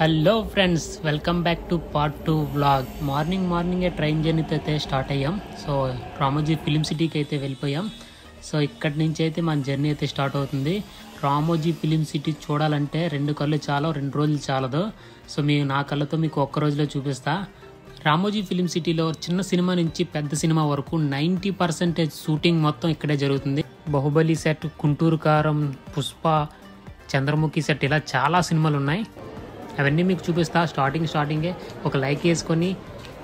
Hello friends, welcome back to part 2 vlog. మార్నింగే train జర్నీతో అయితే start అయ్యాం. సో రామోజీ ఫిలిం సిటీకి అయితే వెళ్ళిపోయాం. సో ఇక్కడి నుంచి అయితే మన జర్నీ అయితే స్టార్ట్ అవుతుంది. రామోజీ ఫిలిం సిటీ చూడాలంటే 2 కళ్ళు చాలు, 2 రోజులు చాలదు. సో నా కళ్ళతో మీకు ఒక్క రోజులో చూపిస్తా. రామోజీ ఫిలిం సిటీలో చిన్న సినిమా నుంచి పెద్ద సినిమా వరకు 90% షూటింగ్ మొత్తం ఇక్కడే జరుగుతుంది. బాహుబలి సెట్, గుంటూరు కారం, పుష్ప, చంద్రముఖి సెట్, ఇలా చాలా సినిమాలు ఉన్నాయి. అవన్నీ మీకు చూపిస్తా. స్టార్టింగే ఒక లైక్ వేసుకొని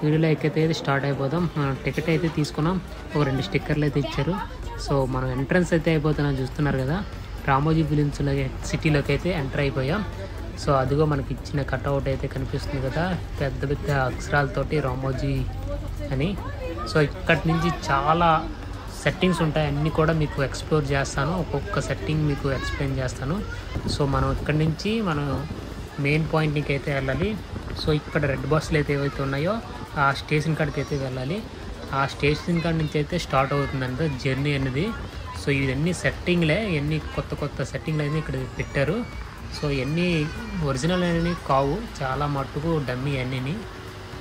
వీడియోలో అయితే స్టార్ట్ అయిపోతాం. మనం టికెట్ అయితే తీసుకున్నాం. ఒక 2 స్టిక్కర్లు అయితే ఇచ్చారు. సో మనం ఎంట్రన్స్ అయితే అయిపోతున్నాం, చూస్తున్నారు కదా. రామోజీ ఫిలిమ్స్ సిటీలోకి అయితే ఎంటర్ అయిపోయాం. సో అదిగో మనకి ఇచ్చిన కట్అవుట్ అయితే కనిపిస్తుంది కదా, పెద్ద పెద్ద అక్షరాలతోటి రామోజీ అని. సో ఇక్కడి నుంచి చాలా సెట్టింగ్స్ ఉంటాయి, అన్నీ కూడా మీకు ఎక్స్ప్లోర్ చేస్తాను. ఒక్కొక్క సెట్టింగ్ మీకు ఎక్స్ప్లెయిన్ చేస్తాను. సో మనం ఇక్కడి నుంచి మెయిన్ పాయింట్కి అయితే వెళ్ళాలి. సో ఇక్కడ రెడ్ బస్సులు అయితే ఏవైతే ఉన్నాయో ఆ స్టేషన్ కాడికి అయితే వెళ్ళాలి. ఆ స్టేషన్ కాడి నుంచి అయితే స్టార్ట్ అవుతుందంట జర్నీ అనేది. సో ఇవన్నీ సెట్టింగ్లే, ఇవన్నీ కొత్త సెట్టింగ్లు అయితే ఇక్కడ పెట్టారు. సో ఇవన్నీ ఒరిజినల్ అనేవి కావు, చాలా మట్టుకు డమ్మీ అన్నీ.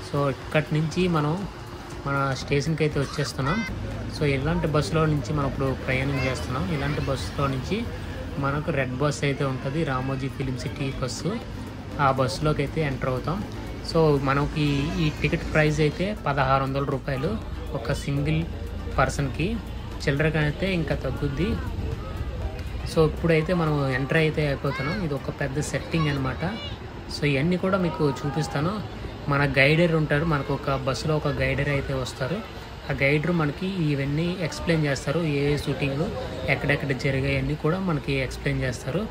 సో ఇక్కడి నుంచి మన స్టేషన్కి అయితే వచ్చేస్తున్నాం. సో ఇలాంటి బస్సులో నుంచి మనం ఇప్పుడు ప్రయాణం చేస్తున్నాం. ఇలాంటి బస్సులో నుంచి మనకు రెడ్ బస్ అయితే ఉంటుంది, రామోజీ ఫిలిం సిటీ బస్సు. ఆ బస్సులోకి అయితే ఎంటర్ అవుతాం. సో మనకి ఈ టికెట్ ప్రైస్ అయితే 1600 రూపాయలు ఒక సింగిల్ పర్సన్కి. చిల్లరగా అయితే ఇంకా తగ్గుద్ది. సో ఇప్పుడైతే మనం ఎంటర్ అయితే అయిపోతున్నాం. ఇది ఒక పెద్ద సెట్టింగ్ అనమాట. సో ఇవన్నీ కూడా మీకు చూపిస్తాను. మన గైడర్ ఉంటారు, మనకు ఒక బస్సులో ఒక గైడర్ అయితే వస్తారు. ఆ గైడర్ మనకి ఇవన్నీ ఎక్స్ప్లెయిన్ చేస్తారు. ఏ షూటింగ్లు ఎక్కడెక్కడ జరిగాయి అన్నీ కూడా మనకి ఎక్స్ప్లెయిన్ చేస్తారు.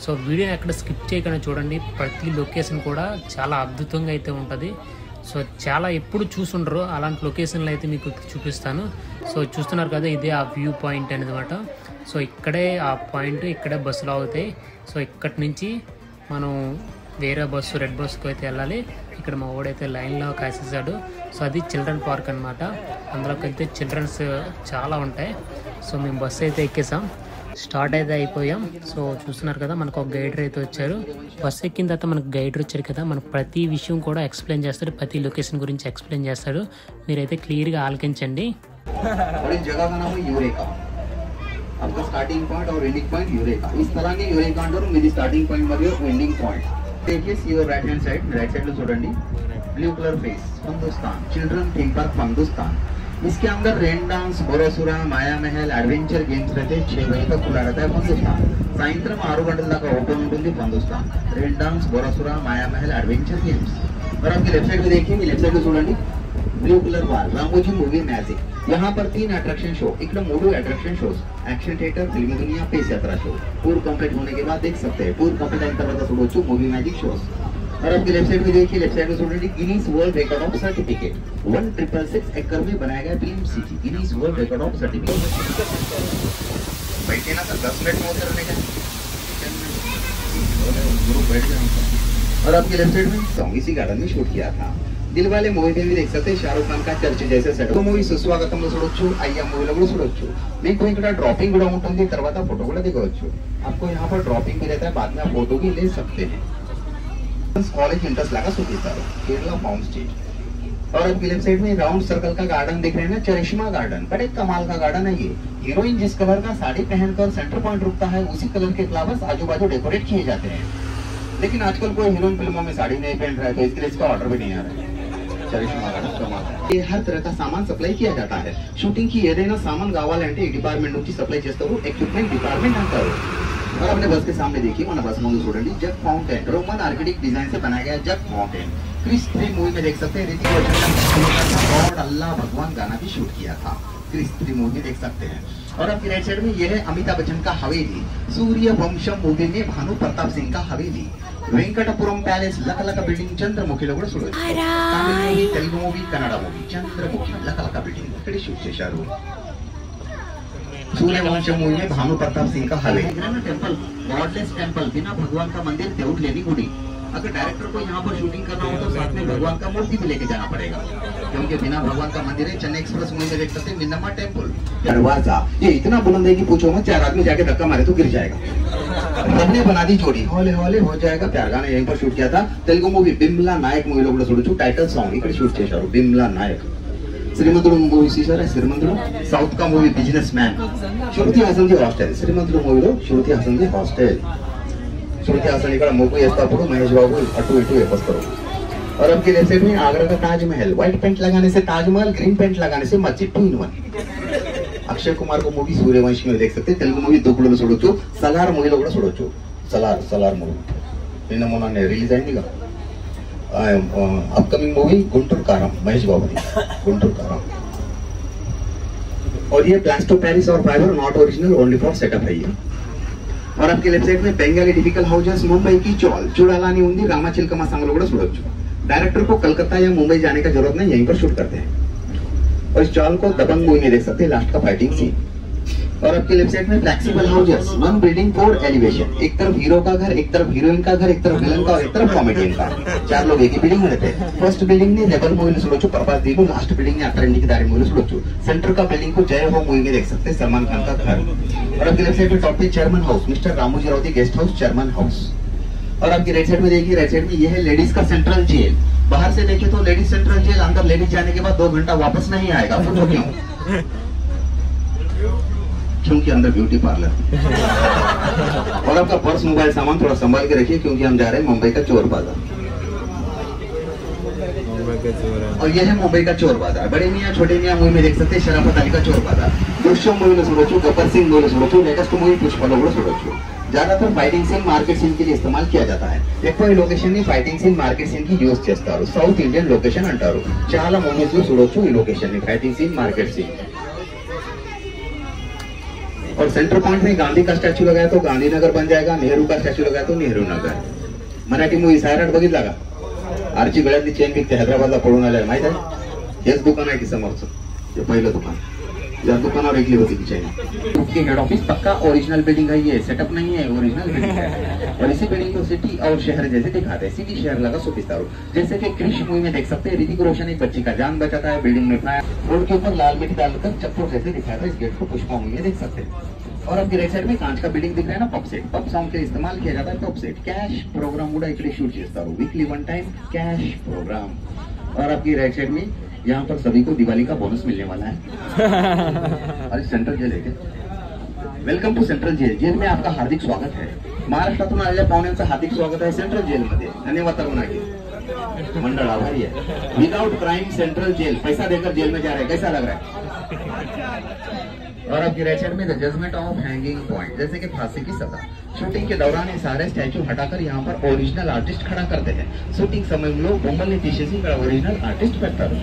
సో వీడియోని ఎక్కడ స్కిప్ చేయకుండా చూడండి. ప్రతి లొకేషన్ కూడా చాలా అద్భుతంగా అయితే ఉంటుంది. సో చాలా ఎప్పుడు చూసుండరు అలాంటి లొకేషన్లు అయితే మీకు చూపిస్తాను. సో చూస్తున్నారు కదా, ఇదే ఆ వ్యూ పాయింట్ అనమాట. సో ఇక్కడే ఆ పాయింట్, ఇక్కడే బస్సులు అవుతాయి. సో ఇక్కడి నుంచి మనం వేరే బస్సు, రెడ్ బస్సుకు అయితే వెళ్ళాలి. ఇక్కడ మా వాడైతే లైన్లో కాసేసాడు. సో అది చిల్డ్రన్ పార్క్ అనమాట. అందులోకి అయితే చిల్డ్రన్స్ చాలా ఉంటాయి. సో మేము బస్సు అయితే ఎక్కేసాం, స్టార్ట్ అయితే అయిపోయాం. సో చూస్తున్నారు కదా, మనకు ఒక గైడర్ అయితే వచ్చారు. బస్సు ఎక్కిన తర్వాత మనకు గైడర్ వచ్చారు కదా, మనకు ప్రతి విషయం కూడా ఎక్స్ప్లెయిన్ చేస్తాడు, ప్రతి లొకేషన్ గురించి ఎక్స్ప్లెయిన్ చేస్తాడు. మీరైతే క్లియర్గా ఆలకించండి. आपका स्टार्टिंग पॉइंट और एंडिंग पॉइंट यूरेका, इस तरह के यूरेका अंडर मेरी स्टार्टिंग पॉइंट మరియు ఎండింగ్ పాయింట్. देखिए सी రైట్ హ్యాండ్ సైడ్ లో చూడండి, blue colour face Hindustan children theme park Hindustan. इसके अंदर रेन डांस, बोरासुरा, माया महल, एडवेंचर गेम्स रहते हैं. 6 बजे तक खुला रहता है हिंदुस्तान. సాయంత్రం 6 గంటల దాకా ఓపెన్ ఉంటుంది हिंदुस्तान. रेन डांस, बोरासुरा, माया महल, एडवेंचर गेम्स. और आपके लेफ्ट साइड में देखिए, लेफ्ट साइड में చూడండి, ब्लू कलर वाल रामोजी मूवी मैजिक. यहाँ पर 3 अट्रैक्शन शो, एक 3 attraction shows, action theatre, film दुनिया, पेस यात्रा शो. पूर कंप्लीट होने के बाद देख सकते हैं. पूर कंप्लीट అయిన తర్వాత చూడొచ్చు मूवी मैजिक शोज. और आपके लेफ्ट साइड में देखिए, लेफ्ट साइड में చూడండి, Guinness world record of certificate 1666 एकड़ में बनाया गया film city, Guinness world record of certificate. बैठे ना सर, 10 मिनट में उतरने का ग्रुप बैठ गया. और आपके लेफ्ट साइड में सॉन्ग इसी गार्डन में शूट किया था. దిల్వాలే మూవీ भी देख सकते हैं. शाहरुख खान का चर्च जैसे सेट. మూవీ సుస్వాగతంలో చూడొచ్చు, అయ్యా మూవీలో కూడా చూడొచ్చు. మీకు ఇక్కడ డ్రాపింగ్ కూడా ఉంటుంది, తర్వాత ఫోటో కూడా దిగవచ్చు. आपको यहाँ पर ड्रॉपिंग भी रहता है, बाद में आप फोटो भी ले सकते हैं. कॉलेज इंटरेस्ट लगा सुखीता केरला फार्म स्टेट. और अब लेफ्ट साइड में राउंड सर्कल का गार्डन दिख रहे हैं ना, चरिश्मा गार्डन. बड़े कमाल का गार्डन है ये. हीरोइन जिस कलर का साड़ी पहनकर सेंटर पॉइंट रुकता है, उसी कलर के फ्लावर्स आजू बाजू डेकोरेट किए जाते हैं. लेकिन आजकल कोई हीरोइन फिल्मों में साड़ी नहीं पहन रहा है, तो इसके लिए इसका ऑर्डर भी नहीं आ रहा है. चरिश्मा गार्डन कमाल है. ये हर तरह का सामान सप्लाई किया जाता है. शूटिंग की ఏదైనా సామాన్ కావాలంటే ఈ డిపార్ట్మెంట్ నుంచి సప్లై చేస్తారు, ఎక్విప్మెంట్ డిపార్ట్మెంట్ అంటారు. और अपने बस के सामने देखिए, మన बस ముందు చూడండి, जग फाउंटेन रोमन आर्किटेक्ट डिजाइन से बनाया गया जग फाउंटेन. क्रिस 3 मूवी में देख सकते हैं, ऋतिक रोशन गॉड अल्लाह भगवान गाना भी शूट किया था. क्रिस 3 मूवी देख सकते हैं. और आपकी राइट साइड में ये है अमिताभ बच्चन का हवेली. सूर्य वंशम मूवी में भानु प्रताप सिंह का हवेली. వెంకటపురం ప్యాలెస్ లకలక బిల్డింగ్ చంద్రముఖిలో కూడా చూడొచ్చు. Tamil movie, Telugu movie, Kannada movie Chandramukhi లకలక బిల్డింగ్ ఇక్కడ షూట్ చేశారు. सूर्यवंशम मूवी में भानु प्रताप सिंह का हवेली. टेम्पल गॉडलेस टेम्पल, बिना भगवान का मंदिर, देवुड लेनी गुड़ी. अगर डायरेक्टर को यहाँ पर शूटिंग करना हो तो साथ में भगवान का मूर्ति भी लेके जाना पड़ेगा, क्योंकि बिना भगवान का मंदिर है। चेन्नई एक्सप्रेस मूवी में देख सकते हैं मिन्नामा टेम्पल। दरवाजा ये इतना बुलंद है कि पूछो मत, 4 आदमी जाके धक्का मारे तो गिर जाएगा। हमने बना दी जोड़ी, हौले हौले हो जाएगा प्यार। गाना यहीं पर शूट किया था। तेलुगु मूवी बिमला नायक मूवी లో కూడా చూడొచ్చు। టైటిల్ సాంగ్ ఇక్కడ షూట్ చేశారు బిమ్లా నాయక్। శ్రీమంతుడు మూవీ చూసారా? శ్రీమంతుడు సౌత్ का movie businessman. Shruti Haasan the hostel. Srimanthudu మూవీలో श्रुति हासन ది హాస్టల్। श्रुति हासन ఇక్కడ మూవీ చేసేటప్పుడు మహేష్ బాబు అటు ఇటు వేస్తారు। और अब की लेफ्ट में आगरा का ताजमहल। व्हाइट पेंट लगाने से ताजमहल, ग्रीन पेंट लगाने से मस्जिद 2 in 1। अक्षय कुमार को मूवी सूर्यवंशी में देख सकते हैं। तेलुगु मूवी దూకుడులో చూడొచ్చు। సలార్ మూవీలో కూడా చూడొచ్చు। సలార్ మూవీ నిన్న మొన్న రిలీజ్ అయిందిగా। Upcoming movie Guntur Kaaram, Mahesh Babu Guntur Kaaram. और ये प्लान्स टू पेरिस और fibre not original, only for setup है ये। और आपके लेफ्ट साइड में बंगाली टिपिकल हाउसेस, मुंबई की चौल चूड़ालानी उंदी रामाचिलकमा सांगलो కూడా చూడొచ్చు। डायरेक्टर को कलकत्ता या मुंबई जाने का जरूरत नहीं, यहीं पर शूट करते हैं। और इस चौल को दबंग मूवी में देख सकते हैं, लास्ट का फाइटिंग सीन। और आपके लेफ्ट साइड में फ्लेक्सिबल हाउसेस, 1 बिल्डिंग 4 एलिवेशन। एक तरफ हीरो का घर, एक तरफ हीरोइन का घर, एक तरफ विलन का और एक तरफ कॉमेडियन का। 4 लोग एक ही बिल्डिंग में रहते हैं। फर्स्ट बिल्डिंग ने रेबल मूवी में చూడొచ్చు प्रभास दीपू, लास्ट बिल्डिंग ने अट्टरंडी की दारी मूवी में చూడొచ్చు। सेंटर का बिल्डिंग को जय हो मूवी में देख सकते हैं, सलमान खान का घर। और आपके लेफ्ट साइड में टॉप पे चेयरमैन हाउस, मिस्टर रामोजी राउती गेस्ट हाउस चेयरमैन हाउस। और आपकी राइट साइड में देखिए, राइट साइड में ये है लेडीज का सेंट्रल जेल। बाहर से देखे तो लेडीज सेंट्रल जेल, अंदर लेडीज जाने के बाद 2 घंटा वापस नहीं आएगा। क्यों? क्योंकि अंदर ब्यूटी पार्लर। और आपका पर्स मोबाइल सामान थोड़ा संभाल के रखिए, क्योंकि हम जा रहे हैं मुंबई का चोर बाजार। और यह है मुंबई का चोर बाजार। बड़े मियाँ छोटे मियाँ मूवी में देख सकते हैं शराफत अली का चोर बाजार। दृश्यम मूवी में చూడొచ్చు, गब्बर सिंह मूवी में చూడొచ్చు, लेटेस्ट मूवी पुष्पा కూడా చూడొచ్చు। ज्यादातर फाइटिंग सीन मार्केट सीन के लिए इस्तेमाल किया जाता है। ఎక్కువ ఈ లొకేషన్ ని ఫైటింగ్ సీన్ మార్కెట్ సీన్ కి యూజ్ చేస్తారు। సౌత్ ఇండియన్ లొకేషన్ అంటారు। చాలా మూవీస్ లో చూడొచ్చు ఈ లొకేషన్ ని, ఫైటింగ్ सीन मार्केट सीन। और सेंटर पॉइंट में गांधी का स्टैच्यू लगाया तो गांधीनगर बन जाएगा, नेहरू का स्टैच्यू लगाया तो नेहरू नगर। मराठी मूवी सायराट बघितला का? आरची गळ्यातली चेन विकते हैदराबादला पळून आलाय, माहित आहे? हेच दुकान आहे की समोरचं, हे पहिलं दुकान। या दुकानावर एकली होती की चेन। उसकी हेड ऑफिस पक्का ओरिजिनल बिल्डिंग है, ये सेटअप नहीं है, ओरिजिनल बिल्डिंग है। और इसी बिल्डिंग को सिटी और शहर जैसे दिखाते हैं। सिटी शहर लगा सुपिस्तारो। जैसे कि क्रिश मूवी में देख सकते हैं, ऋतिक रोशन एक बच्ची का जान बचाता है, बिल्डिंग में फायर, रोड के ऊपर लाल मिट्टी डालकर चप्पू जैसे दिखाता है। इस गेट को पुष्पा मूवी में देख सकते हैं। और आपकी राइट साइड में कांच का बिल्डिंग दिख रहा है ना, पप सेट। पप सॉन्ग के लिए इस्तेमाल किया जाता है पप सेट। कैश प्रोग्राम కూడా इकडे शूट చేస్తారు। Weekly 1 time cash program. और आपकी राइट साइड में यहाँ पर सभी को दिवाली का बोनस मिलने वाला है। अरे सेंट्रल जेल है क्या? Welcome to central jail. Jail में आपका हार्दिक स्वागत है। महाराष्ट्रातून आलेल्या पाहुण्यांचं हार्दिक स्वागत आहे सेंट्रल जेल मध्ये। धन्यवाद तरुणाई मंडळ, आभारी है। विदाउट क्राइम सेंट्रल जेल, पैसा देकर जेल में जा रहे हैं, कैसा लग रहा है? और आपकी राइट साइड में the judgement of hanging point, जैसे कि फांसी की सजा। शूटिंग के दौरान ये सारे स्टैचू हटाकर यहाँ पर ओरिजिनल आर्टिस्ट खड़ा करते हैं। शूटिंग समय में लोग बొమ్మల్ని తీసేసి ఇక్కడ ओरिजिनल आर्टिस्ट పెడతారు।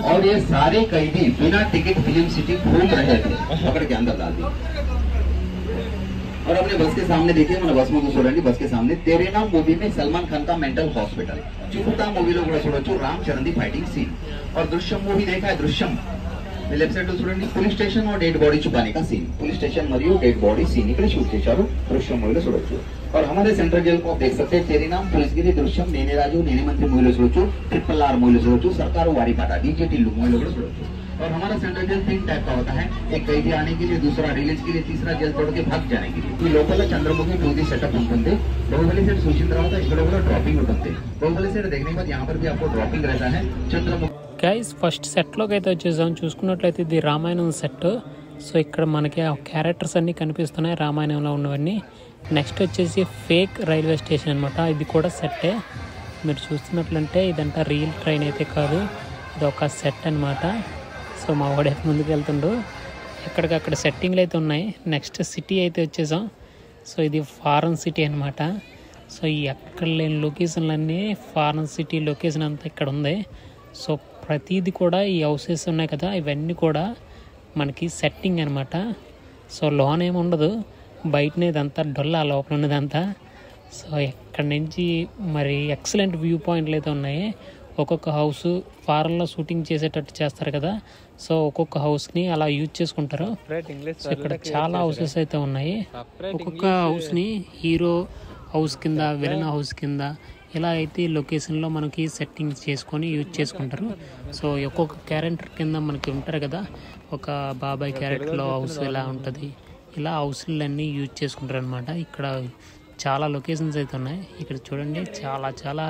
और ये सारे कैदी बिना टिकट फिल्म सिटी घूम रहे थे, पकड़ के अंदर डाल दिए। और अपने बस के सामने देखिए, मैंने बस में చూడండి, बस के सामने तेरे नाम मूवी में सलमान खान का मेंटल हॉस्पिटल। चुकुता मूवी లో కూడా చూడొచ్చు राम चरण दी फाइटिंग सीन। और दृश्यम मूवी देखा है? दृश्यम लेफ्ट साइड లో చూడండి, पुलिस स्टेशन और डेड बॉडी छुपाने का सीन। पुलिस स्टेशन మరియు डेड बॉडी सीन ఇక్కడ షూట్ చేశారు దృశ్యం మూవీలో చూడొచ్చు। और हमारे सेंट्रल जेल को आप देख सकते हैं, तेरे नाम, पुलिसगिरी, दृश्यम, నేనే రాజు, నేనే మంత్రి మూవీలో చూడొచ్చు, RRR मूवीలో చూడొచ్చు, सरकार वारी पाटा, डीजे टिल्लू मूवीలో కూడా చూడొచ్చు। और हमारा सेंट्रल जेल 3 टाइप का होता है, एक कैदी आने के लिए, दूसरा रिलीज के लिए, तीसरा जेल तोड़ के भाग जाने के लिए। ఈ లోపల చంద్రముఖి 2D సెటప్ ఉంటుంది। बाहुबली सेट చూసిన తర్వాత ఇక్కడ కూడా డ్రాపింగ్ ఉంటుంది। बाहुबली सेट देखने के बाद यहाँ पर भी आपको ड्रॉपिंग रहता है। చంద్రముఖి గైస్ ఫస్ట్ సెట్లోకి అయితే వచ్చేసాం। చూసుకున్నట్లయితే ఇది రామాయణం సెట్। సో ఇక్కడ మనకి ఆ క్యారెక్టర్స్ అన్నీ కనిపిస్తున్నాయి రామాయణంలో ఉన్నవన్నీ। నెక్స్ట్ వచ్చేసి ఫేక్ రైల్వే స్టేషన్ అనమాట, ఇది కూడా సెట్టే। మీరు చూస్తున్నట్లంటే ఇదంతా రియల్ ట్రైన్ అయితే కాదు, ఇది ఒక సెట్ అనమాట। సో మా వాడే ముందుకు వెళ్తుండు, ఎక్కడికక్కడ సెట్టింగ్లు అయితే ఉన్నాయి। నెక్స్ట్ సిటీ అయితే వచ్చేసాం। సో ఇది ఫారెన్ సిటీ అనమాట। సో ఎక్కడ లేని లొకేషన్లన్నీ ఫారెన్ సిటీ లొకేషన్ అంతా ఇక్కడ ఉంది। సో ప్రతిదీ కూడా ఈ హౌసెస్ ఉన్నాయి కదా, ఇవన్నీ కూడా మనకి సెట్టింగ్ అనమాట. సో లోన్ ఏమి ఉండదు, బయటనే ఇదంతా డొల్ల, లోపల ఉన్నదంతా. సో ఎక్కడి నుంచి మరి ఎక్సలెంట్ వ్యూ పాయింట్లు అయితే ఉన్నాయి. ఒక్కొక్క హౌస్ ఫారెన్లో షూటింగ్ చేసేటట్టు చేస్తారు కదా, సో ఒక్కొక్క హౌస్ని అలా యూజ్ చేసుకుంటారు. సో ఇక్కడ చాలా హౌసెస్ అయితే ఉన్నాయి. ఒక్కొక్క హౌస్ని హీరో హౌస్ కింద, విలన్ హౌస్ కింద ఇలా అయితే లొకేషన్లో మనకి సెట్టింగ్స్ చేసుకొని యూజ్ చేసుకుంటారు. సో ఒక్కొక్క క్యారెక్టర్ కింద మనకి ఉంటారు కదా, ఒక బాబాయ్ క్యారెక్టర్లో హౌస్ ఎలా ఉంటుంది, ఇలా హౌస్లన్నీ యూజ్ చేసుకుంటారు అనమాట. ఇక్కడ చాలా లొకేషన్స్ అయితే ఉన్నాయి. ఇక్కడ చూడండి, చాలా చాలా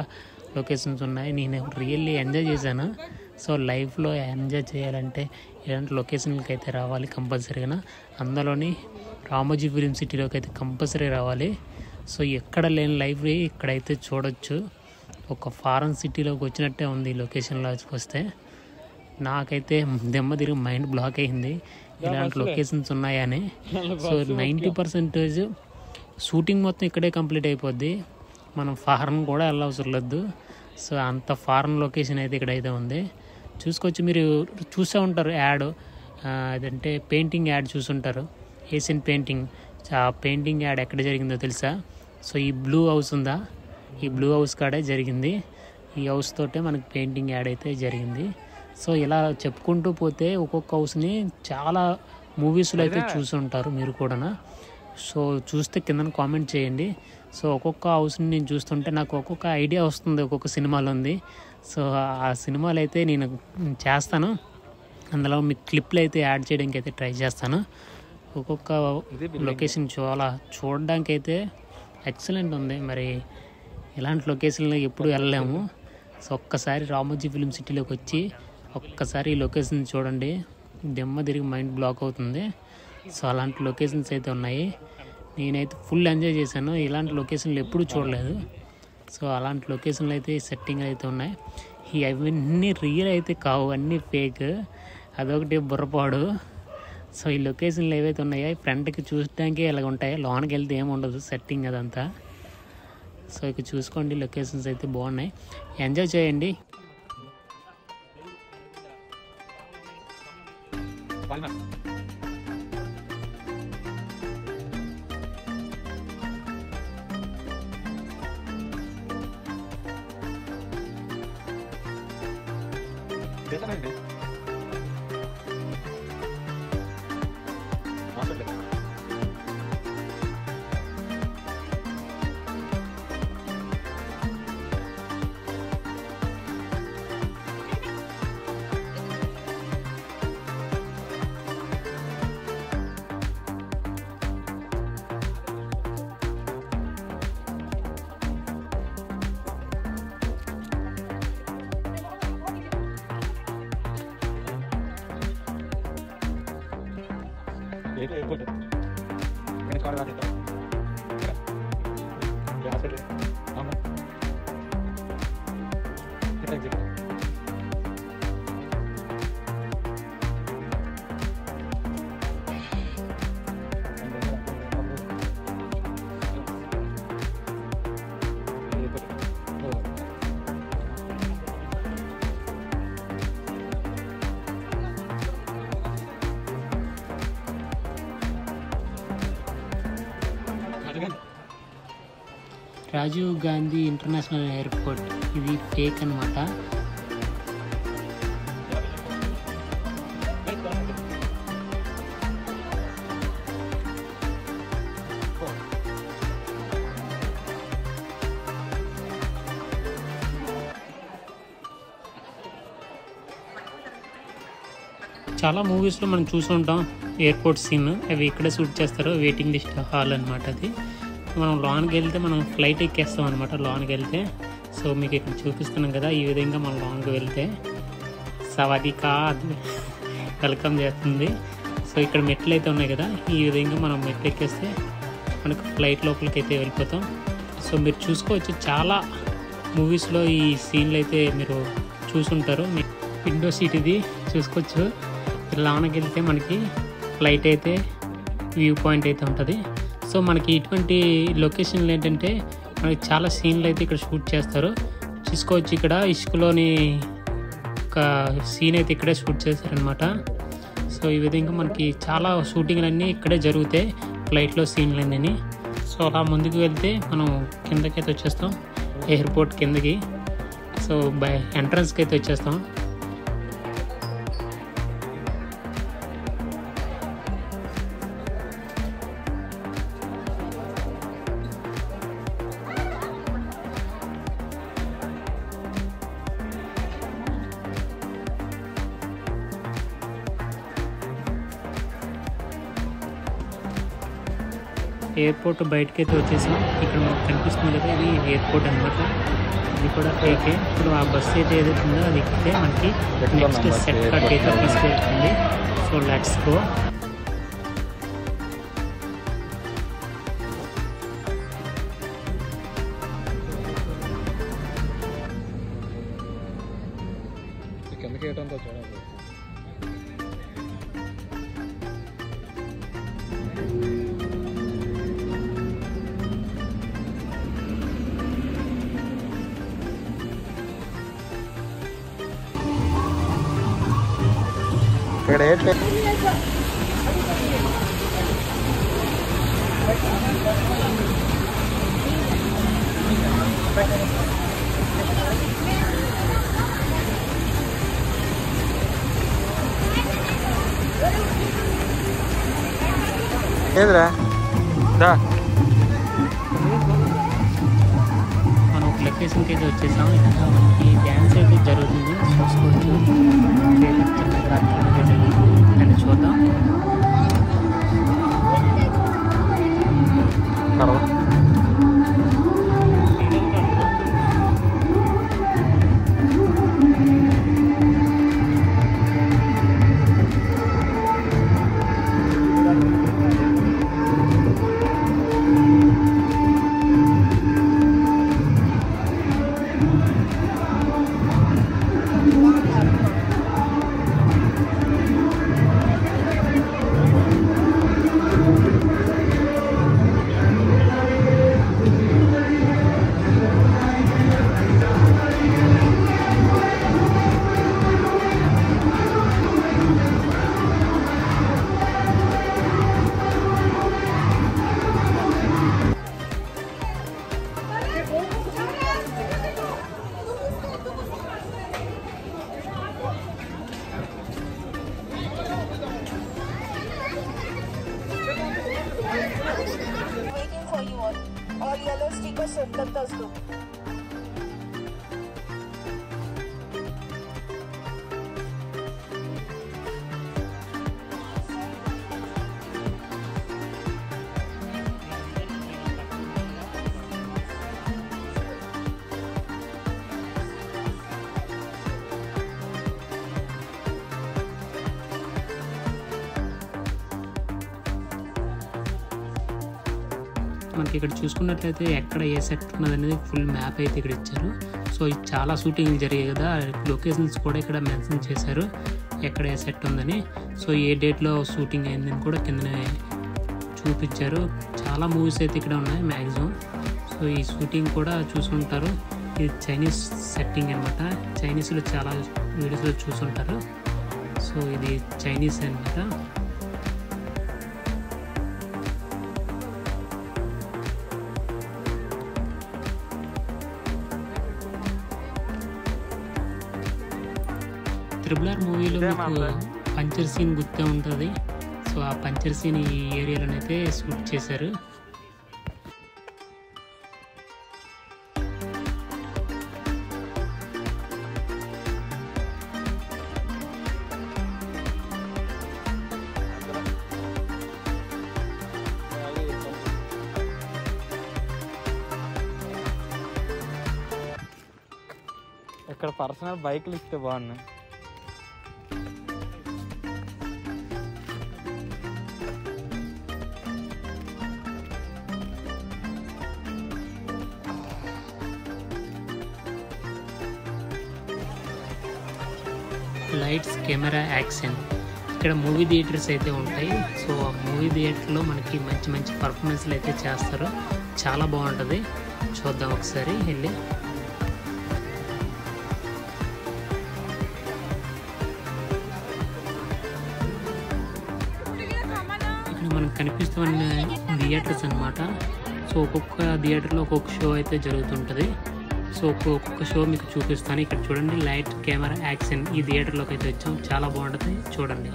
లొకేషన్స్ ఉన్నాయి. నేను రియల్లీ ఎంజాయ్ చేశాను. సో లైఫ్లో ఎంజాయ్ చేయాలంటే ఇలాంటి లొకేషన్లకి అయితే రావాలి కంపల్సరీగా. అందులోని రామోజీ ఫిలిం సిటీలోకి అయితే కంపల్సరీ రావాలి. సో ఎక్కడ లేని లైఫ్ ఇక్కడైతే చూడొచ్చు. ఒక ఫారెన్ సిటీలోకి వచ్చినట్టే ఉంది ఈ లొకేషన్లోకి వస్తే. నాకైతే దెమ్మ తిరిగి మైండ్ బ్లాక్ అయింది, ఇలాంటి లొకేషన్స్ ఉన్నాయని. సో 90% షూటింగ్ మొత్తం ఇక్కడే కంప్లీట్ అయిపోద్ది, మనం ఫారెన్ కూడా వెళ్ళవసరం లేదు. సో అంత ఫారెన్ లొకేషన్ అయితే ఇక్కడైతే ఉంది. చూసుకోవచ్చు, మీరు చూసే ఉంటారు యాడ్, అదంటే పెయింటింగ్ యాడ్ చూసుంటారు, ఏషియన్ పెయింటింగ్. ఆ పెయింటింగ్ యాడ్ ఎక్కడ జరిగిందో తెలుసా? సో ఈ బ్లూ హౌస్ ఉందా, ఈ బ్లూ హౌస్ కాడే జరిగింది. ఈ హౌస్ తోటే మనకి పెయింటింగ్ యాడ్ అయితే జరిగింది. సో ఇలా చెప్పుకుంటూ పోతే ఒక్కొక్క హౌస్ని చాలా మూవీస్లో అయితే చూసుంటారు మీరు కూడా. సో చూస్తే కింద కామెంట్ చేయండి. సో ఒక్కొక్క హౌస్ని నేను చూస్తుంటే నాకు ఒక్కొక్క ఐడియా వస్తుంది, ఒక్కొక్క సినిమాలో ఉంది. సో ఆ సినిమాలు అయితే నేను చేస్తాను, అందులో మీకు క్లిప్లు అయితే యాడ్ చేయడానికి అయితే ట్రై చేస్తాను. ఒక్కొక్క లొకేషన్ చూడడానికి అయితే ఎక్సలెంట్ ఉంది. మరి ఇలాంటి లొకేషన్లో ఎప్పుడు వెళ్ళలేము. సో ఒక్కసారి రామోజీ ఫిలిం సిటీలోకి వచ్చి ఒక్కసారి ఈ లొకేషన్ చూడండి, దెమ్మ తిరిగి మైండ్ బ్లాక్ అవుతుంది. సో అలాంటి లొకేషన్స్ అయితే ఉన్నాయి. నేనైతే ఫుల్ ఎంజాయ్ చేశాను, ఇలాంటి లొకేషన్లు ఎప్పుడూ చూడలేదు. సో అలాంటి లొకేషన్లు అయితే సెట్టింగ్ అయితే ఉన్నాయి. ఇవన్నీ రియల్ అయితే కావు, అన్నీ ఫేక్, అదొకటి బుర్రపాడు. సో ఈ లొకేషన్లు ఏవైతే ఉన్నాయో ఫ్రంట్కి చూడటానికి ఇలాగ ఉంటాయి, లోనికి వెళ్తే ఏముండదు సెట్టింగ్ అదంతా. సో ఇక చూసుకోండి, లొకేషన్స్ అయితే బాగున్నాయి, ఎంజాయ్ చేయండి. రాజీవ్ గాంధీ ఇంటర్నేషనల్ ఎయిర్పోర్ట్ ఇది ఫేక్ అనమాట. చాలా మూవీస్లో మనం చూసుంటాం ఎయిర్పోర్ట్ సీన్, అవి ఇక్కడే షూట్ చేస్తారు. వెయిటింగ్ లిస్ట్ హాల్ అనమాట అది. మనం లోన్కి వెళ్తే మనం ఫ్లైట్ ఎక్కేస్తాం అనమాట లోన్కి వెళ్తే. సో మీకు ఇక్కడ చూపిస్తున్నాం కదా, ఈ విధంగా మనం లోన్కి వెళ్తే సవాదికా వెల్కమ్ చేస్తుంది. సో ఇక్కడ మెట్లు అయితే ఉన్నాయి కదా, ఈ విధంగా మనం మెట్లు ఎక్కేస్తే మనకు ఫ్లైట్ లోపలికి అయితే వెళ్ళిపోతాం. సో మీరు చూసుకోవచ్చు, చాలా మూవీస్లో ఈ సీన్లు అయితే మీరు చూసుంటారు. విండో సీట్ ఇది చూసుకోవచ్చు. లోనకి వెళ్తే మనకి ఫ్లైట్ అయితే వ్యూ పాయింట్ అయితే ఉంటుంది. సో మనకి ఇటువంటి లొకేషన్లు ఏంటంటే మనకి చాలా సీన్లు అయితే ఇక్కడ షూట్ చేస్తారు. చూసుకోవచ్చు, ఇక్కడ ఇసుకలోని ఒక సీన్ అయితే ఇక్కడే షూట్ చేశారనమాట. సో ఈ విధంగా మనకి చాలా షూటింగ్లన్నీ ఇక్కడే జరుగుతాయి, ఫ్లైట్లో సీన్లన్నీ. సో అలా ముందుకు వెళ్తే మనం కిందకైతే వచ్చేస్తాం, ఎయిర్పోర్ట్ కిందకి. సో ఎంట్రన్స్కి అయితే వచ్చేస్తాం. ఎయిర్పోర్ట్ బయటకైతే వచ్చేసాం. ఇక్కడ మనకు కనిపిస్తుంది కదా, ఇది ఎయిర్పోర్ట్ అనమాట. ఇది కూడా ఫేకే. ఇప్పుడు ఆ బస్సు అయితే ఏదైతే ఉందో అది ఎక్కితే మనకి నెక్స్ట్ సెట్ కట్ అయితే తీసుకెళ్తుంది. So let's go. ఏదిరా మనం ఒక లొకేషన్కి అయితే వచ్చేసాం. ఇక్కడ మనకి డ్యాన్స్ అయితే జరుగుతుంది, చూసుకోవచ్చు. అని చూద్దాం. और येलो स्टिकर सेट करता उसको. మనకి ఇక్కడ చూసుకున్నట్లయితే ఎక్కడ ఏ సెట్ ఉన్నది అనేది ఫుల్ మ్యాప్ అయితే ఇక్కడ ఇచ్చారు. సో ఇది చాలా షూటింగ్లు జరిగాయి కదా, లొకేషన్స్ కూడా ఇక్కడ మెన్షన్ చేశారు ఎక్కడ ఏ సెట్ ఉందని. సో ఏ డేట్లో షూటింగ్ అయిందని కూడా కిందనే చూపించారు. చాలా మూవీస్ అయితే ఇక్కడ ఉన్నాయి మ్యాక్సిమం. సో ఈ షూటింగ్ కూడా చూసుకుంటారు. ఇది చైనీస్ సెట్టింగ్ అనమాట. చైనీస్లో చాలా వీడియోస్లో చూసుంటారు. సో ఇది చైనీస్ అనమాట. RRR మూవీలో మీకు పంచర్ సీన్ గుర్తే ఉంటుంది. సో ఆ పంచర్ సీన్ ఈ ఏరియాలోనైతే షూట్ చేశారు. ఇక్కడ పర్సనల్ బైక్లు ఇస్తే బాగున్నాయి. Lights, camera, action. ఇక్కడ మూవీ థియేటర్స్ అయితే ఉంటాయి. సో ఆ మూవీ థియేటర్లో మనకి మంచి మంచి పర్ఫార్మెన్స్లు అయితే చేస్తారు. చాలా బాగుంటుంది. చూద్దాం ఒకసారి వెళ్ళి. మనకు కనిపిస్తున్న థియేటర్స్ అన్నమాట. సో ఒక్కొక్క థియేటర్లో ఒక్కొక్క షో అయితే జరుగుతుంటుంది. సో ఒక్కొక్క షో మీకు చూపిస్తాను. ఇక్కడ చూడండి, లైట్ కెమెరా యాక్షన్. ఈ థియేటర్లోకి అయితే వచ్చాం, చాలా బాగుంటుంది, చూడండి.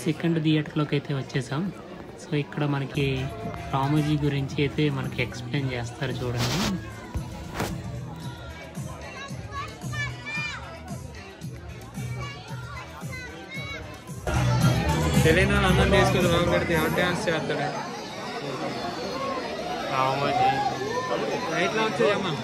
సెకండ్ థియేటర్లోకి అయితే వచ్చేసాం. సో ఇక్కడ మనకి రామోజీ గురించి అయితే మనకి ఎక్స్ప్లెయిన్ చేస్తారు, చూడండి. తెలియని అందరం తీసుకుని రాము పెడితే డాన్స్ చేస్తాడు రామోజీ. నైట్లో వచ్చేయమ్మా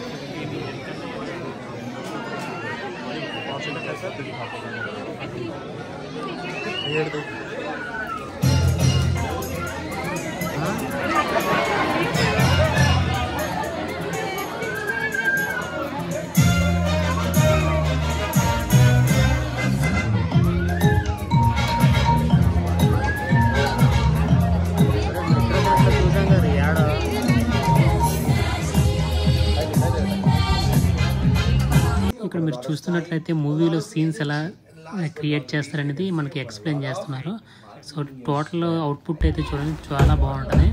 మీరు చూస్తున్నట్లయితే మూవీలో సీన్స్ ఎలా క్రియేట్ చేస్తారనేది మనకి ఎక్స్ప్లెయిన్ చేస్తున్నారు. సో టోటల్ అవుట్పుట్ అయితే చూడండి చాలా బాగుంటుంది.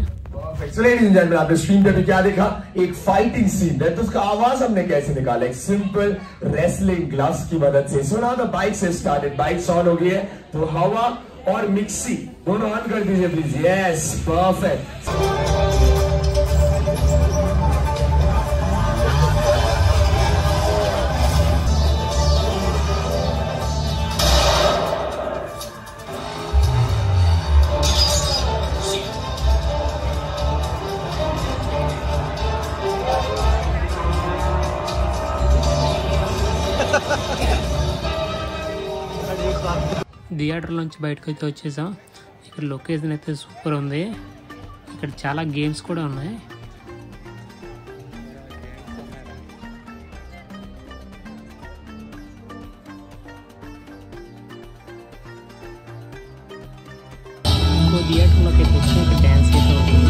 So ladies and gentlemen, आपने स्क्रीन पे क्या देखा? एक फाइटिंग सीन है, तो उसका आवाज हमने कैसे निकाला? एक सिंपल रेसलिंग ग्लव्स की मदद से. So now the bike से started, बाइक्स ऑन हो गई है, तो हवा और मिक्सी दोनों ऑन कर दीजिए प्लीज. Yes, perfect. థియేటర్ నుంచి బయటకు అయితే వచ్చేసాం. ఇక్కడ లొకేషన్ అయితే సూపర్ ఉంది. ఇక్కడ చాలా గేమ్స్ కూడా ఉన్నాయి. ఇంకో థియేటర్లోకి అయితే వచ్చి ఇక్కడ డ్యాన్స్ అయితే అవుతుంది.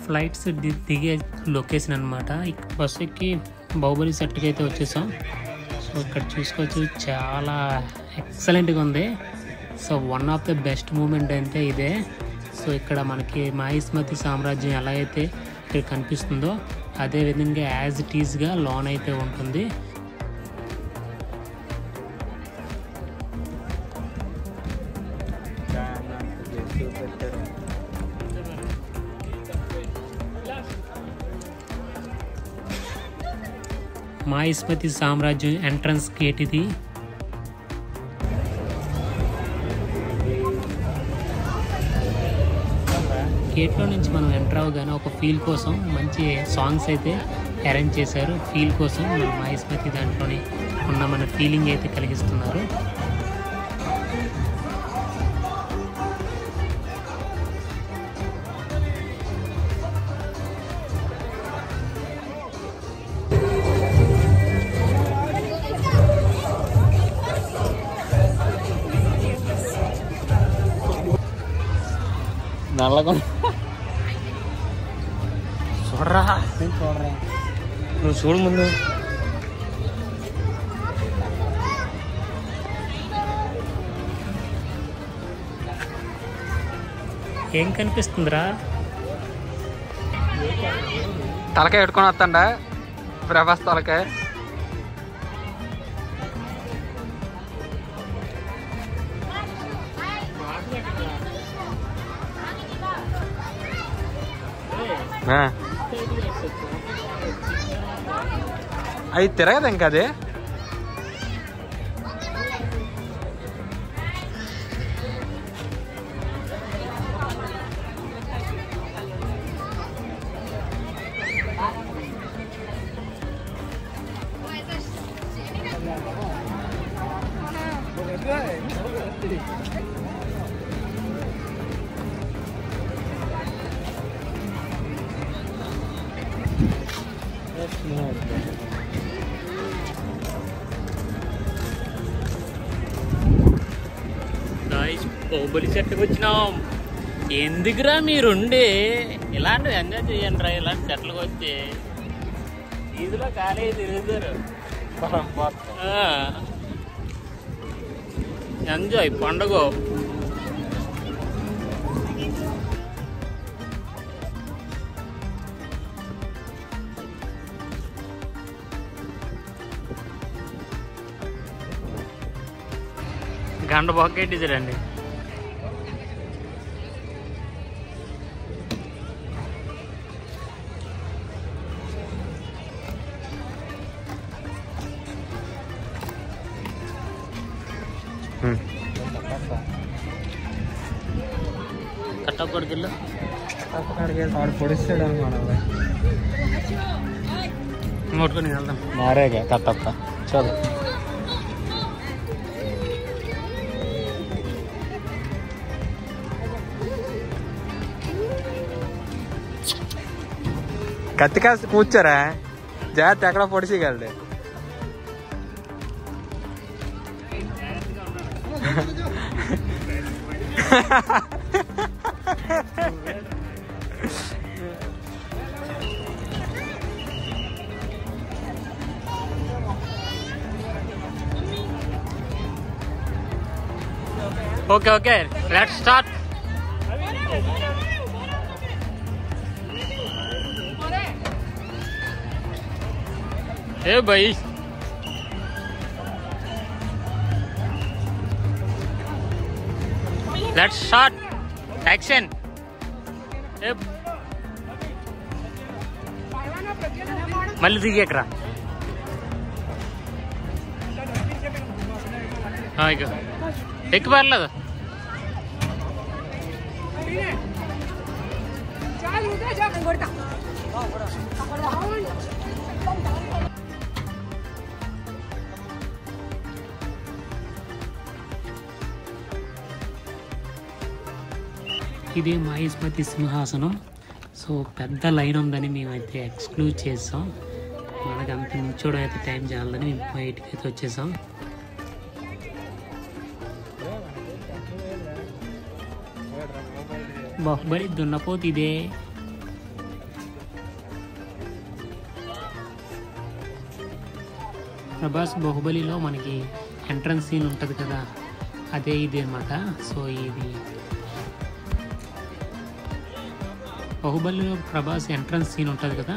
ఫ్లైట్స్ దిగే లొకేషన్ అనమాట. బస్సు ఎక్కి బాహుబలి సెట్కి అయితే వచ్చేసాం. సో ఇక్కడ చూసుకోవచ్చు చాలా ఎక్సలెంట్గా ఉంది. So one of the best moment అయితే ఇదే. సో ఇక్కడ మనకి మహిష్మతి సామ్రాజ్యం ఎలా అయితే ఇక్కడ కనిపిస్తుందో అదేవిధంగా యాజ్ ఇట్ ఈజ్గా లోన్ అయితే ఉంటుంది. మహిష్మతి సామ్రాజ్యం ఎంట్రన్స్ గేట్ ఇది. గేట్లో నుంచి మనం ఎంటర్ అవ్వగానే ఒక ఫీల్ కోసం మంచి సాంగ్స్ అయితే అరేంజ్ చేశారు. ఫీల్ కోసం మన మహిష్మతి దాంట్లోనే ఉన్న మన ఫీలింగ్ అయితే కలిగిస్తున్నారు. నల్లగా చూడరా, నువ్వు చూడు ముందు. ఏం కనిపిస్తుందిరా? తలకాయ పెట్టుకొని వస్తాండా ప్రభాస్ తలకాయ. అది తిరగదు ఇంకా అది. బాహుబలి సెట్కి వచ్చినాం. ఎందుకురా మీరుండి ఇలాంటివి ఎంజాయ్ చేయండి రా. ఇలాంటి సెట్లకు వచ్చి ఈదులో ఖాళీ తిరుగుతారు. ఎంజాయ్ పండుగ. గంట బాకెట్ చూడండి. కట్టప్పటికెళ్ళు పొడిస్తాడు అనమాట. నోటుకొని వెళ్దాం. మారేగా కట్టప్ప. చలో కత్తి కాస్త కూర్చోరా, జాగ్రత్త ఎక్కడ పొడిచిగలడు. Okay okay, let's start. ఏ భాయ్, లెట్స్ స్టార్ట్. యాక్షన్. మళ్ళీ దిగేకరా. ఎక్కి పర్లేదు. ఇది మహేష్మతి సింహాసనం. సో పెద్ద లైన్ ఉందని మేమైతే ఎక్స్క్లూడ్ చేసాం. మనకి అంత నిల్చోవడం అయితే టైం చాలని మేము బయటికి అయితే వచ్చేసాం. బాహుబలి దున్నపోతు ఇదే. ప్రభాస్ బాహుబలిలో మనకి ఎంట్రన్స్ సీన్ ఉంటుంది కదా, అదే ఇది అనమాట. సో ఇది బాహుబలిలో ప్రభాస్ ఎంట్రన్స్ సీన్ ఉంటుంది కదా,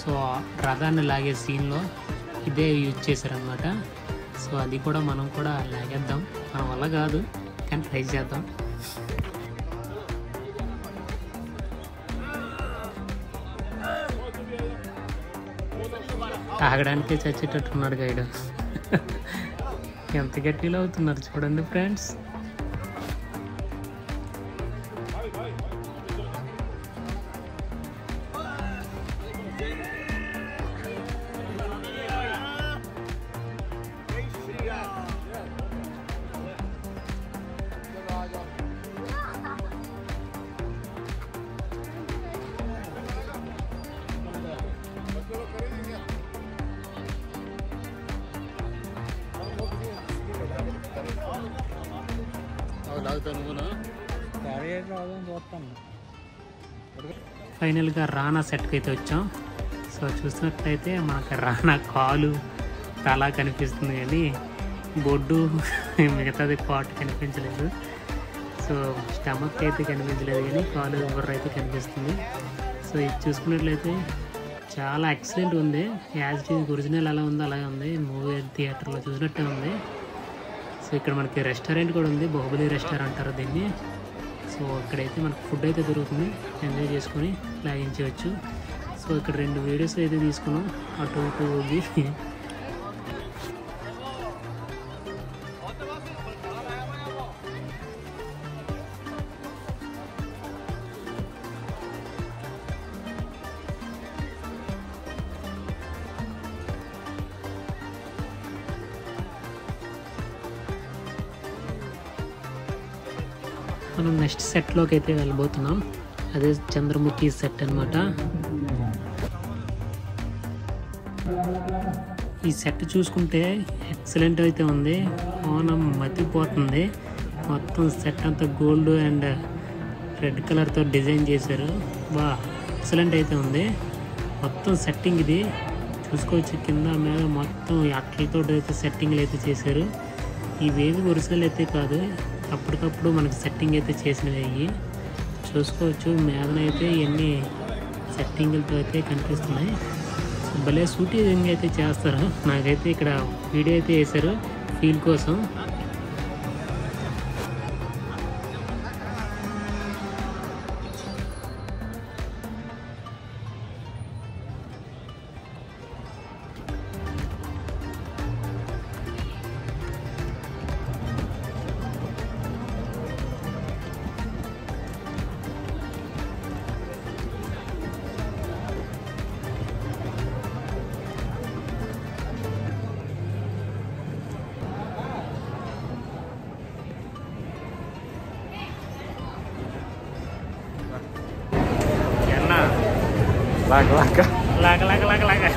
సో రథాన్ని లాగే సీన్లో ఇదే యూజ్ చేశారనమాట. సో అది కూడా మనం కూడా లాగేద్దాం. మన వల్ల కాదు కానీ ట్రై చేద్దాం. తాగడానికే చచ్చేటట్టున్నాడు గైడ్. ఎంత గట్టిలో అవుతున్నారు చూడండి ఫ్రెండ్స్. ఫైనల్గా రానా సెట్కి అయితే వచ్చాం. సో చూసినట్లయితే మనకు రానా కాలు తల కనిపిస్తుంది కానీ బొడ్డు మిగతాది పార్ట్ కనిపించలేదు. సో స్టమక్ అయితే కనిపించలేదు కానీ కాలు బుర్ర అయితే కనిపిస్తుంది. సో ఇది చూసుకున్నట్లయితే చాలా ఎక్సలెంట్ ఉంది. యాజ్ ఇట్ ఈజ్ ఒరిజినల్ ఎలా ఉందో అలాగే ఉంది. మూవీ థియేటర్లో చూసినట్టే ఉంది. సో ఇక్కడ మనకి రెస్టారెంట్ కూడా ఉంది, బాహుబలి రెస్టారెంట్ అంటారు దీన్ని. సో ఇక్కడైతే మనకు ఫుడ్ అయితే దొరుకుతుంది, ఎంజాయ్ చేసుకొని లాగించవచ్చు. సో ఇక్కడ 2 వీడియోస్ అయితే తీసుకున్నాం అటు ఇటు ఊగి. మనం నెక్స్ట్ సెట్లోకి అయితే వెళ్ళబోతున్నాం. అదే చంద్రముఖి సెట్ అనమాట. ఈ సెట్ చూసుకుంటే ఎక్సలెంట్ అయితే ఉంది. ఓనం మతిపోతుంది. మొత్తం సెట్ అంతా గోల్డ్ అండ్ రెడ్ కలర్తో డిజైన్ చేశారు. బా ఎక్సలెంట్ అయితే ఉంది. మొత్తం సెట్టింగ్ ఇది చూసుకోవచ్చు. కింద మీద మొత్తం అట్లతో అయితే సెట్టింగ్లు అయితే చేశారు. ఇవేవి ఒరిజినల్ అయితే కాదు, అప్పటికప్పుడు మనకి సెట్టింగ్ అయితే చేసినవి అయ్యి చూసుకోవచ్చు. మీదనైతే ఇవన్నీ సెట్టింగ్లతో అయితే కనిపిస్తున్నాయి. భలే షూటింగ్ అయితే చేస్తారు. నాకైతే ఇక్కడ వీడియో అయితే వేశారు ఫీల్ కోసం. లాగా లాగా లాగా లాగా లాగా లాగా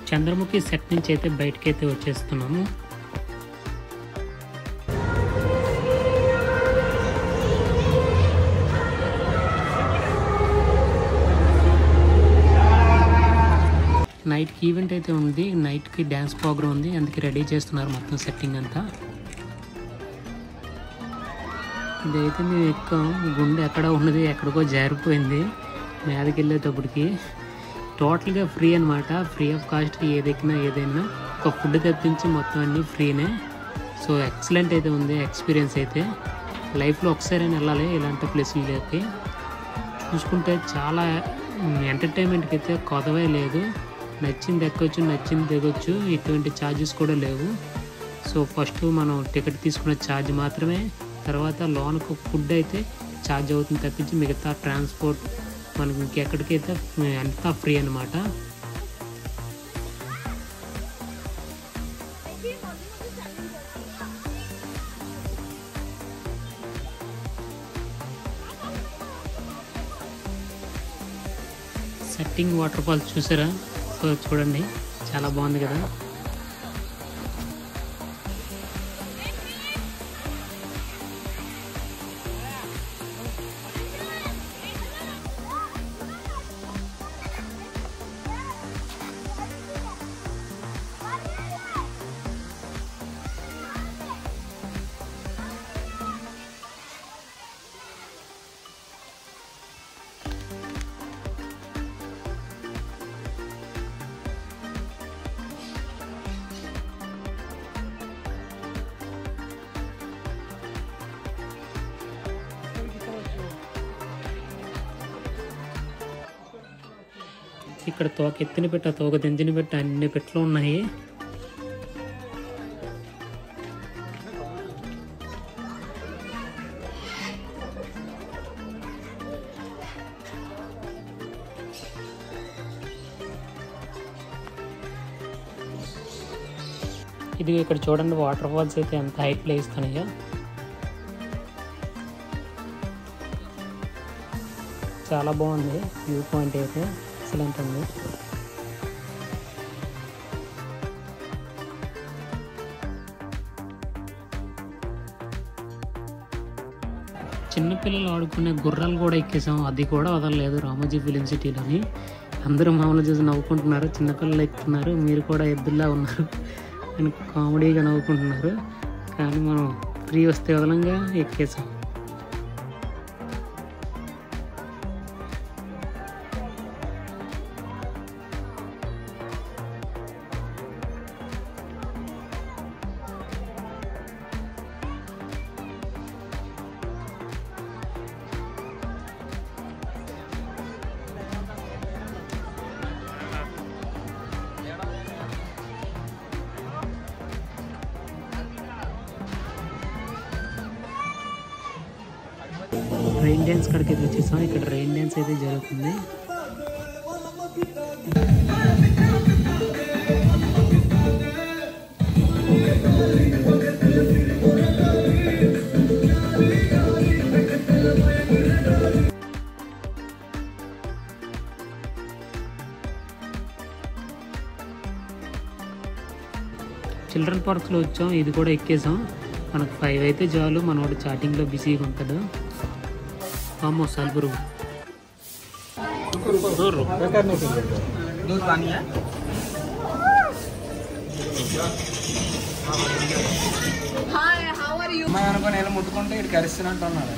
చంద్రముఖి సెట్ నుంచి అయితే బయటకి అయితే వచ్చేస్తున్నాము. నైట్కి ఈవెంట్ అయితే ఉంది, నైట్కి డ్యాన్స్ ప్రోగ్రామ్ ఉంది, అందుకే రెడీ చేస్తున్నారు మొత్తం సెట్టింగ్ అంతా. ఇదైతే మేము ఎక్కాం, గుండె ఎక్కడ ఉన్నది ఎక్కడికో జారిపోయింది మీదకి వెళ్ళేటప్పటికి. టోటల్గా ఫ్రీ అనమాట, ఫ్రీ ఆఫ్ కాస్ట్. ఏదెక్కినా ఏదైనా ఒక ఫుడ్ తెప్పించి మొత్తం అన్నీ ఫ్రీనే. సో ఎక్సలెంట్ అయితే ఉంది ఎక్స్పీరియన్స్ అయితే. లైఫ్లో ఒకసారి వెళ్ళాలి ఇలాంటి ప్లేసులకి. చూసుకుంటే చాలా ఎంటర్టైన్మెంట్కి అయితే కొదవే లేదు. నచ్చింది ఎక్కొచ్చు, నచ్చింది దిగొచ్చు, ఎటువంటి ఛార్జెస్ కూడా లేవు. సో ఫస్ట్ మనం టికెట్ తీసుకున్న ఛార్జ్ మాత్రమే, తర్వాత లోన్కు ఫుడ్ అయితే ఛార్జ్ అవుతుంది తప్పించి మిగతా ట్రాన్స్పోర్ట్ మనకి ఇంకెక్కడికైతే అంతా ఫ్రీ అనమాట. సెట్టింగ్ వాటర్ ఫాల్స్ చూసారా? సో చూడండి చాలా బాగుంది కదా. ఇక్కడ తోక ఎత్తిన పెట్ట, తోక దించిన పెట్ట, అన్ని పెట్లు ఉన్నాయి. ఇది ఇక్కడ చూడండి వాటర్ ఫాల్స్ అయితే ఎంత హైట్లో ఇస్తున్నాయో. చాలా బాగుంది వ్యూ పాయింట్ అయితే, ఎక్సలెంట్ ఉంది. చిన్నపిల్లలు ఆడుకునే గుర్రాలు కూడా ఎక్కేసాం, అది కూడా వదలలేదు రామోజీ ఫిలిం సిటీలోని. అందరూ మామూలు చూసి నవ్వుకుంటున్నారు, చిన్నపిల్లలు ఎక్కుతున్నారు, మీరు కూడా ఎద్దుల్లా ఉన్నారు అని కామెడీగా నవ్వుకుంటున్నారు. కానీ మనం ఫ్రీ వస్తే వదలంగా ఎక్కేసాం. రెయిన్ డ్యాన్స్ కాడికి అయితే వచ్చేసాం. ఇక్కడ రెయిన్ డ్యాన్స్ అయితే జరుగుతుంది. చిల్డ్రన్ పార్క్స్లో వచ్చాం, ఇది కూడా ఎక్కేసాం. మనకు 5 అయితే చాలు, మనోడు చాటింగ్లో బిజీగా ఉంటాడు. అమ్మో సాల్పురు అనుకుని ఎలా ముట్టుకుంటే ఇటు కరిస్తున్నట్టు ఉన్నాడు.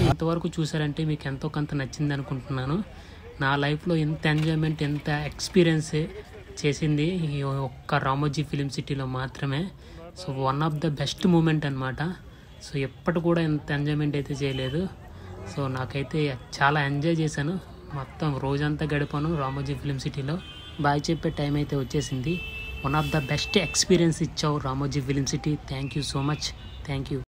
ఇంతవరకు చూసారంటే మీకు ఎంతో కొంత నచ్చింది అనుకుంటున్నాను. నా లైఫ్లో ఎంత ఎంజాయ్మెంట్, ఎంత ఎక్స్పీరియన్స్ చేసింది ఈ ఒక్క రామోజీ ఫిలిం సిటీలో మాత్రమే. So one of the best moment అనమాట. సో ఎప్పటి కూడా ఎంత ఎంజాయ్మెంట్ అయితే చేయలేదు. సో నాకైతే చాలా ఎంజాయ్ చేశాను. మొత్తం రోజంతా గడిపాను రామోజీ ఫిలిం సిటీలో. బాయ్ చెప్పే టైం అయితే వచ్చేసింది. One of the best experience ఇచ్చావు Ramoji film city. Thank you so much. Thank you.